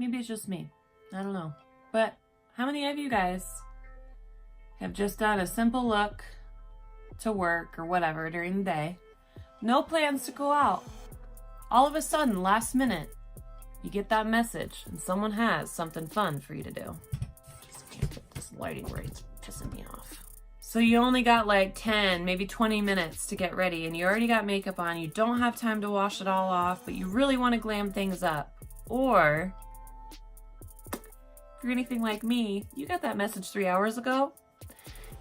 Maybe it's just me. I don't know. But how many of you guys have just done a simple look to work or whatever during the day? No plans to go out. All of a sudden, last minute, you get that message and someone has something fun for you to do. Just can't get this lighting right. It's pissing me off. So you only got like 10, maybe 20 minutes to get ready and you already got makeup on. You don't have time to wash it all off, but you really want to glam things up. Or if you're anything like me, you got that message 3 hours ago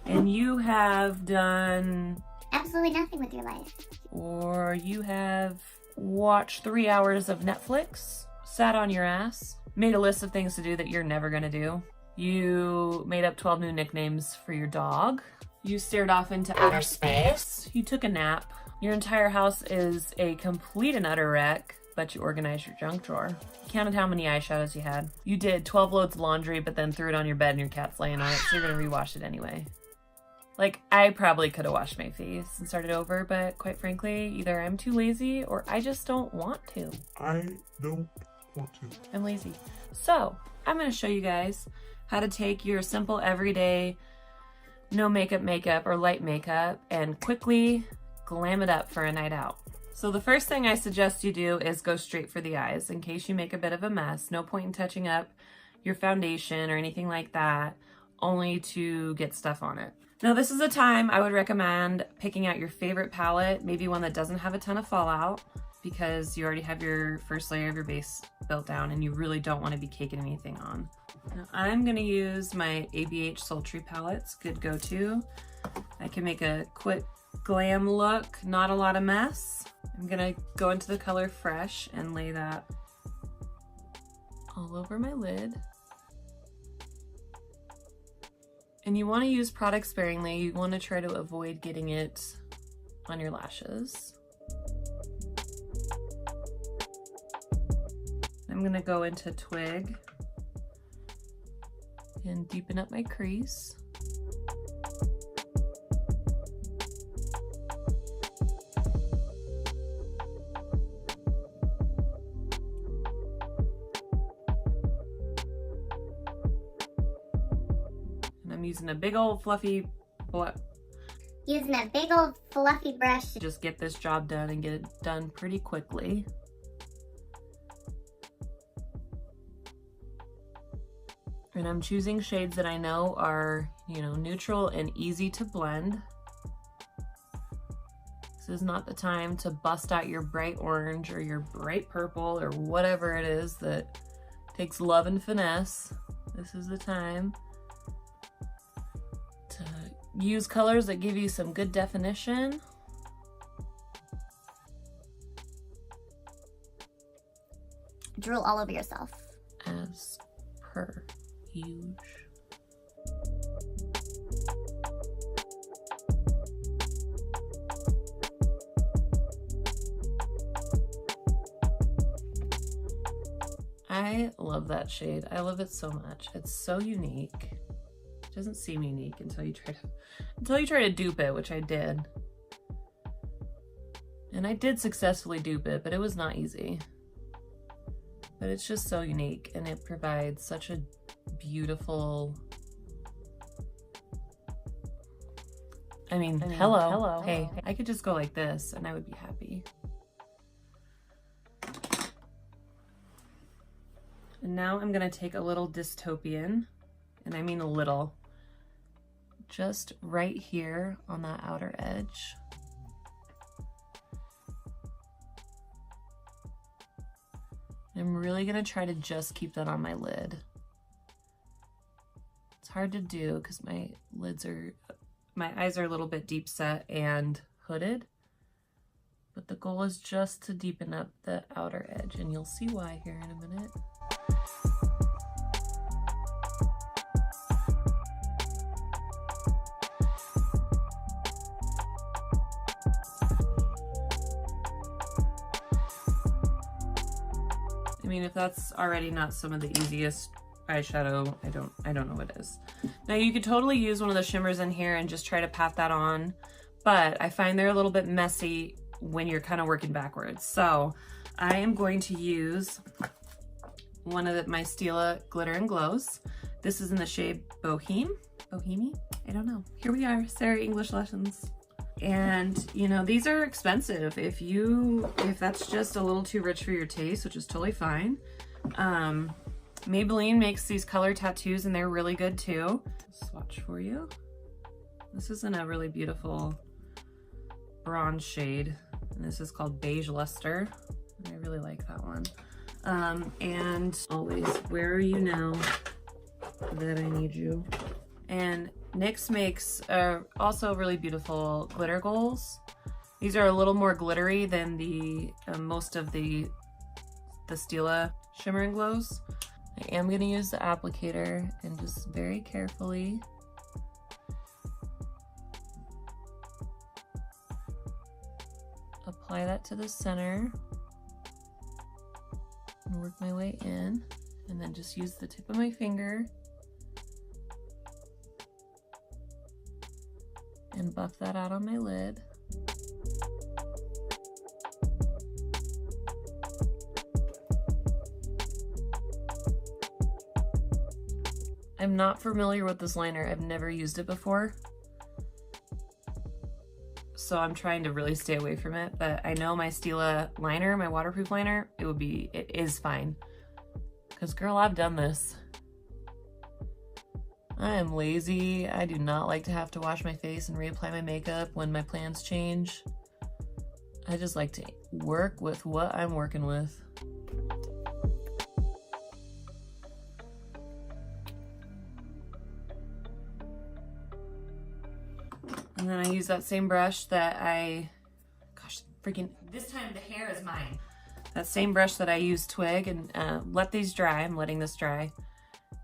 and you have done absolutely nothing with your life. Or you have watched 3 hours of Netflix, sat on your ass, made a list of things to do that you're never gonna do. You made up 12 new nicknames for your dog. You stared off into outer space. You took a nap. Your entire house is a complete and utter wreck, but you organized your junk drawer. You counted how many eyeshadows you had. You did 12 loads of laundry, but then threw it on your bed and your cat's laying on it, so you're gonna rewash it anyway. Like, I probably could have washed my face and started over, but quite frankly, either I'm too lazy or I just don't want to. I don't want to. I'm lazy. So, I'm gonna show you guys how to take your simple everyday no makeup or light makeup and quickly glam it up for a night out. So the first thing I suggest you do is go straight for the eyes in case you make a bit of a mess. No point in touching up your foundation or anything like that, only to get stuff on it. Now this is a time I would recommend picking out your favorite palette, maybe one that doesn't have a ton of fallout because you already have your first layer of your base built down and you really don't want to be caking anything on. Now I'm going to use my ABH Sultry palettes, good go-to. I can make a quick glam look, not a lot of mess. I'm going to go into the color Fresh and lay that all over my lid. And you want to use product sparingly. You want to try to avoid getting it on your lashes. I'm going to go into Twig and deepen up my crease. I'm using a big old fluffy brush to just get this job done and get it done pretty quickly. And I'm choosing shades that I know are, neutral and easy to blend. This is not the time to bust out your bright orange or your bright purple or whatever it is that takes love and finesse. This is the time to use colors that give you some good definition. Drool all over yourself. As per usual. I love that shade. I love it so much. It's so unique. It doesn't seem unique until you try to dupe it, which I did. And I did successfully dupe it, but it was not easy. But it's just so unique and it provides such a beautiful, hello. Hey, I could just go like this and I would be happy. And now I'm gonna take a little dystopian, and I mean a little, just right here on that outer edge. I'm really gonna try to just keep that on my lid. It's hard to do because my eyes are a little bit deep set and hooded, but the goal is just to deepen up the outer edge, and you'll see why here in a minute. I mean, if that's already not some of the easiest eyeshadow, I don't know what is. Now you could totally use one of the shimmers in here and just try to pat that on, but I find they're a little bit messy when you're kind of working backwards. So I am going to use one of my Stila Glitter and Glows. This is in the shade Boheme? I don't know. Here we are, Sarah English lessons. And you know, these are expensive. If that's just a little too rich for your taste, which is totally fine. Maybelline makes these color tattoos and they're really good too. Swatch for you. This is in a really beautiful bronze shade. And this is called Beige Luster. And I really like that one. And always, where are you now that I need you? And NYX makes also really beautiful glitter goals. These are a little more glittery than the most of the Stila Shimmer and Glows. I am gonna use the applicator and just very carefully apply that to the center and work my way in, and then just use the tip of my finger and buff that out on my lid. I'm not familiar with this liner. I've never used it before. So I'm trying to really stay away from it, but I know my Stila liner, my waterproof liner, it is fine. Cause girl, I've done this. I am lazy. I do not like to have to wash my face and reapply my makeup when my plans change. I just like to work with what I'm working with. And then I use that same brush that this time the hair is mine. That same brush that I use Twig and let these dry. I'm letting this dry.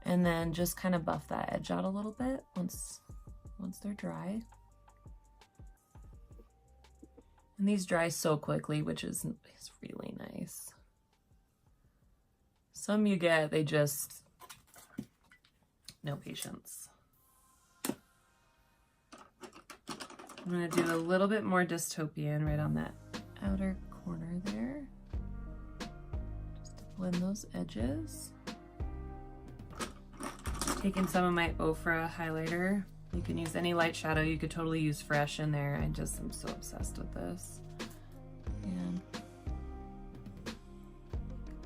And then just kind of buff that edge out a little bit once they're dry. And these dry so quickly, which is really nice. Some you get, they just, no patience. I'm gonna do a little bit more dystopian right on that outer corner there. Just to blend those edges. Taking some of my Ofra highlighter. You can use any light shadow. You could totally use Fresh in there. I just am so obsessed with this. And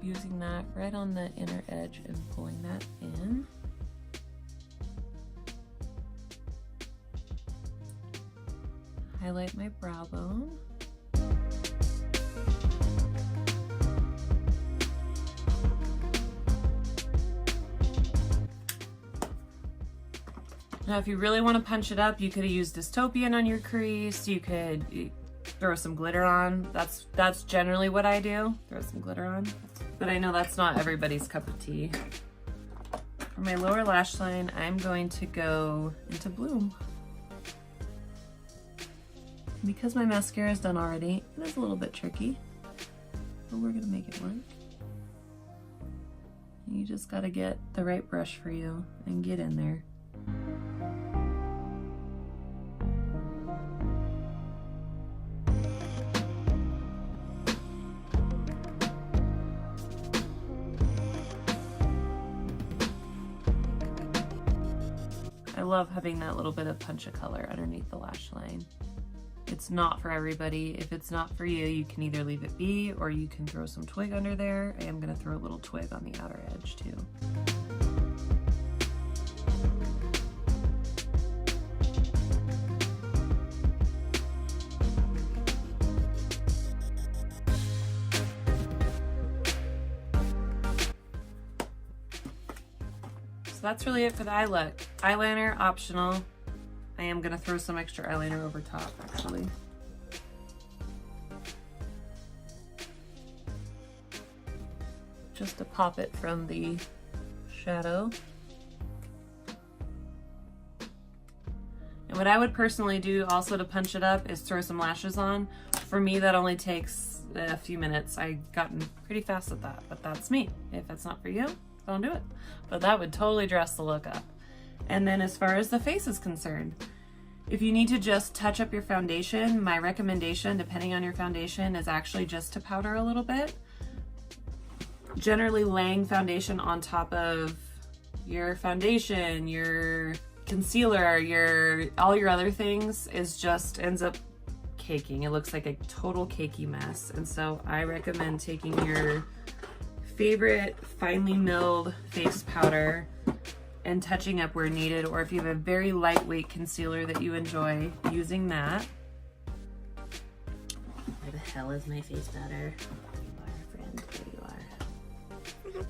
using that right on the inner edge and pulling that in. Highlight my brow bone. Now, if you really want to punch it up, you could use Dystopian on your crease. You could throw some glitter on. That's generally what I do. Throw some glitter on. But I know that's not everybody's cup of tea. For my lower lash line, I'm going to go into Bloom. Because my mascara is done already, it is a little bit tricky, but we're gonna make it work. You just gotta get the right brush for you and get in there. I love having that little bit of punch of color underneath the lash line. It's not for everybody. If it's not for you, you can either leave it be or you can throw some twig under there. I am gonna throw a little twig on the outer edge too. So that's really it for the eye look. Eyeliner, optional. I am gonna throw some extra eyeliner over top, actually. Just to pop it from the shadow. And what I would personally do also to punch it up is throw some lashes on. For me, that only takes a few minutes. I've gotten pretty fast at that, but that's me. If it's not for you, don't do it. But that would totally dress the look up. And then as far as the face is concerned, if you need to just touch up your foundation, my recommendation, depending on your foundation, is actually just to powder a little bit. generally laying foundation on top of your foundation, your concealer, all your other things is just ends up caking. It looks like a total cakey mess. And so I recommend taking your favorite finely milled face powder and touching up where needed, or if you have a very lightweight concealer that you enjoy, using that. Where the hell is my face powder? There you are, friend. There you are.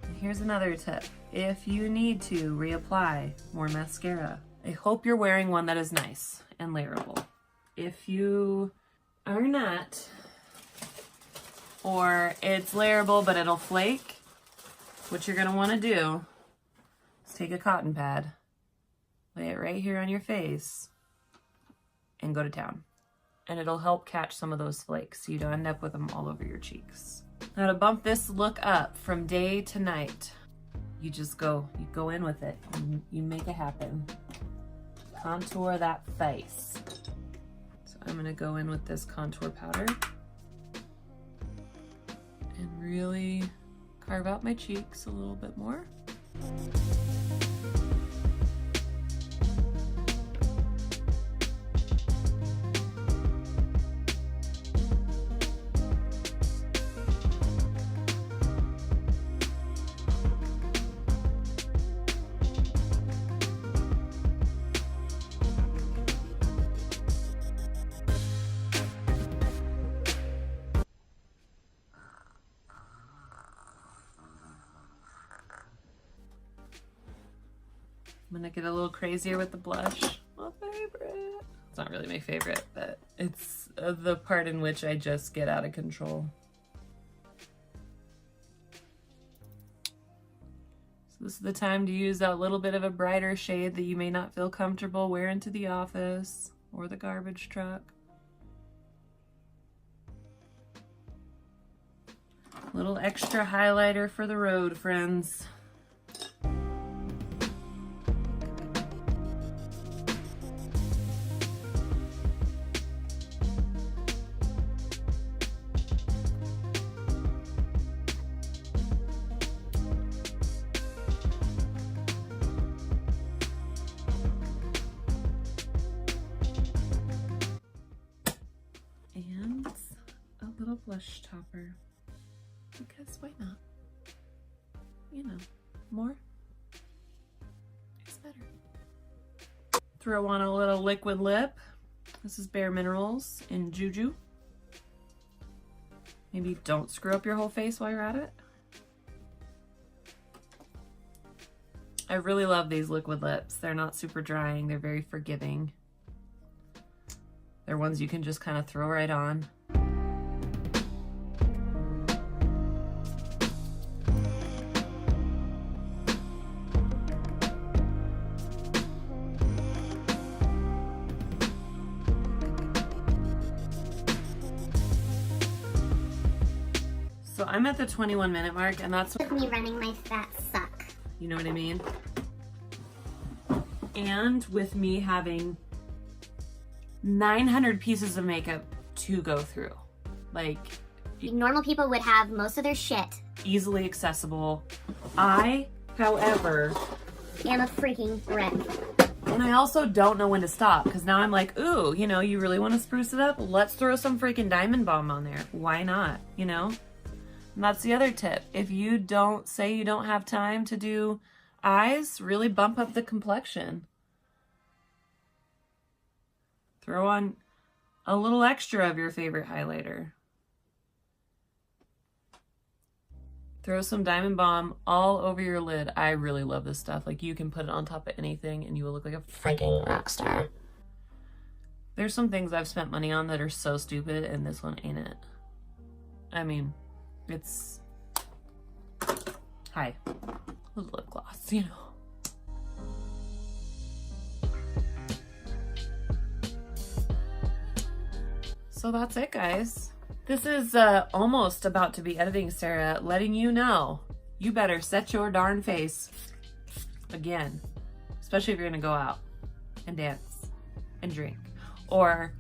And here's another tip. If you need to reapply more mascara, I hope you're wearing one that is nice and layerable. If you are not, or it's layerable but it'll flake, what you're gonna wanna do is take a cotton pad, lay it right here on your face, and go to town. And it'll help catch some of those flakes so you don't end up with them all over your cheeks. Now to bump this look up from day to night, you go in with it and you make it happen. Contour that face. So I'm gonna go in with this contour powder and really carve out my cheeks a little bit more. I'm gonna get a little crazier with the blush. My favorite. It's not really my favorite, but it's the part in which I just get out of control. So this is the time to use that little bit of a brighter shade that you may not feel comfortable wearing to the office or the garbage truck. A little extra highlighter for the road, friends. And a little blush topper, because why not? You know, more is better. Throw on a little liquid lip. This is Bare Minerals in Juju. Maybe don't screw up your whole face while you're at it. I really love these liquid lips. They're not super drying, they're very forgiving. They're ones you can just kind of throw right on. So I'm at the 21-minute mark, and that's With me running my fat suck. you know what I mean? And with me having 900 pieces of makeup to go through. Like, Normal people would have most of their shit. easily accessible. I, however, am a freaking wreck. and I also don't know when to stop, because now I'm like, ooh, you know, you really want to spruce it up? Let's throw some freaking Diamond Balm on there. Why not, you know? And that's the other tip. If you don't say you don't have time to do eyes, really bump up the complexion. Throw on a little extra of your favorite highlighter. Throw some Diamond Balm all over your lid. I really love this stuff. Like, you can put it on top of anything and you will look like a freaking rock star. There's some things I've spent money on that are so stupid, and this one ain't it. I mean, it's... Hi. A lip gloss, you know. So that's it, guys. This is almost about to be editing Sarah, letting you know you better set your darn face again, especially if you're gonna go out and dance and drink, or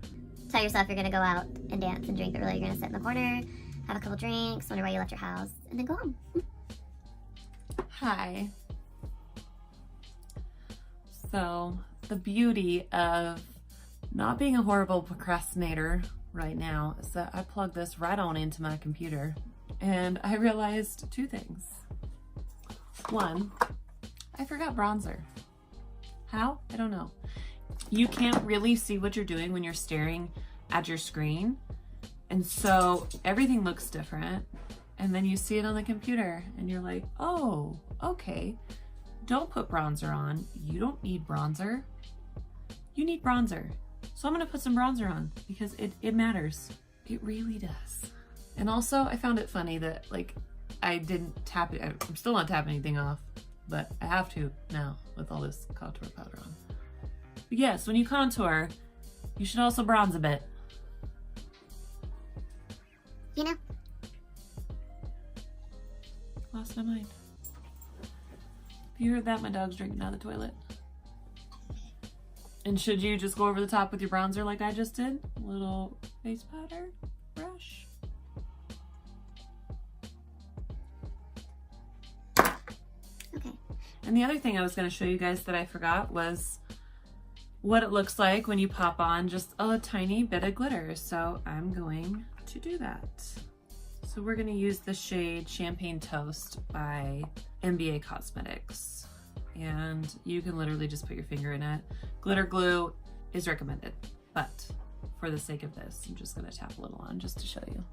Tell yourself you're gonna go out and dance and drink, but really you're gonna sit in the corner, have a couple drinks, wonder why you left your house, and then go home. Hi. So, the beauty of not being a horrible procrastinator right now is that I plug this right on into my computer and I realized two things. One, I forgot bronzer. How? I don't know. You can't really see what you're doing when you're staring at your screen, and so everything looks different, and then you see it on the computer and you're like, oh, okay. Don't put bronzer on. You don't need bronzer. You need bronzer. So I'm gonna put some bronzer on because it matters. It really does. And also I found it funny that like I didn't tap it. I'm still not tapping anything off, but I have to now with all this contour powder on. But yes, when you contour, you should also bronze a bit. You know? Lost my mind. If you heard that, my dog's drinking out of the toilet. And should you just go over the top with your bronzer like I just did? A little face powder brush. Okay. And the other thing I was going to show you guys that I forgot was what it looks like when you pop on just a tiny bit of glitter. So I'm going to do that. So we're going to use the shade Champagne Toast by NBA Cosmetics. And you can literally just put your finger in it. Glitter glue is recommended, but for the sake of this, I'm just gonna tap a little on just to show you.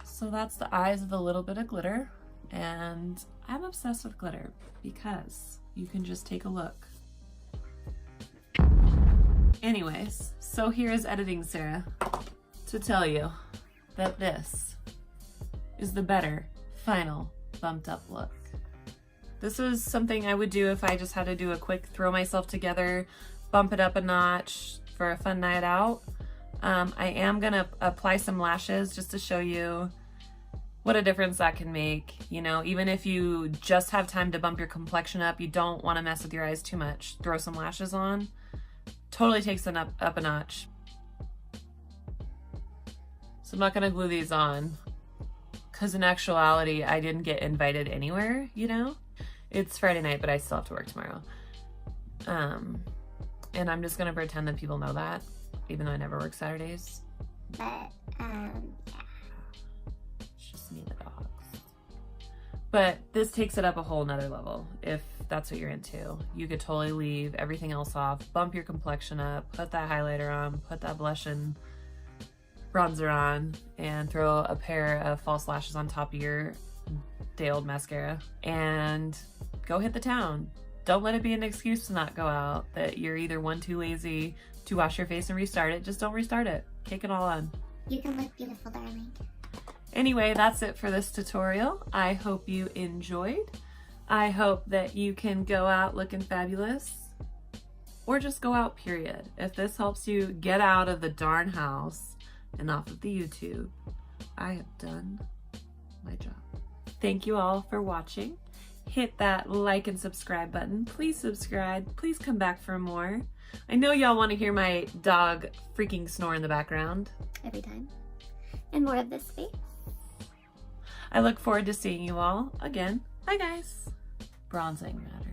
So that's the eyes of a little bit of glitter, and I'm obsessed with glitter because you can just take a look. Anyways, so here is Editing Sarah to tell you that this is the better final bumped up look. This is something I would do if I just had to do a quick throw myself together, bump it up a notch for a fun night out. I am gonna apply some lashes just to show you what a difference that can make. You know, even if you just have time to bump your complexion up, you don't want to mess with your eyes too much, throw some lashes on. Totally takes them up a notch. So I'm not gonna glue these on because in actuality I didn't get invited anywhere, you know? It's Friday night, but I still have to work tomorrow. And I'm just gonna pretend that people know that, even though I never work Saturdays. But, yeah. It's just me and the dogs. But this takes it up a whole nother level. If that's what you're into, you could totally leave everything else off, bump your complexion up, put that highlighter on, put that blush and bronzer on, and throw a pair of false lashes on top of your day-old mascara and go hit the town. Don't let it be an excuse to not go out, that you're either one, too lazy to wash your face and restart it. Just don't restart it. Kick it all on. You can look beautiful, darling. Anyway, that's it for this tutorial. I hope you enjoyed. I hope that you can go out looking fabulous, or just go out, period. If this helps you get out of the darn house and off of the YouTube, I have done my job. Thank you all for watching. Hit that like and subscribe button. Please subscribe. Please come back for more. I know y'all want to hear my dog freaking snore in the background. Every time. And more of this space. I look forward to seeing you all again. Bye guys. Bronzing matters.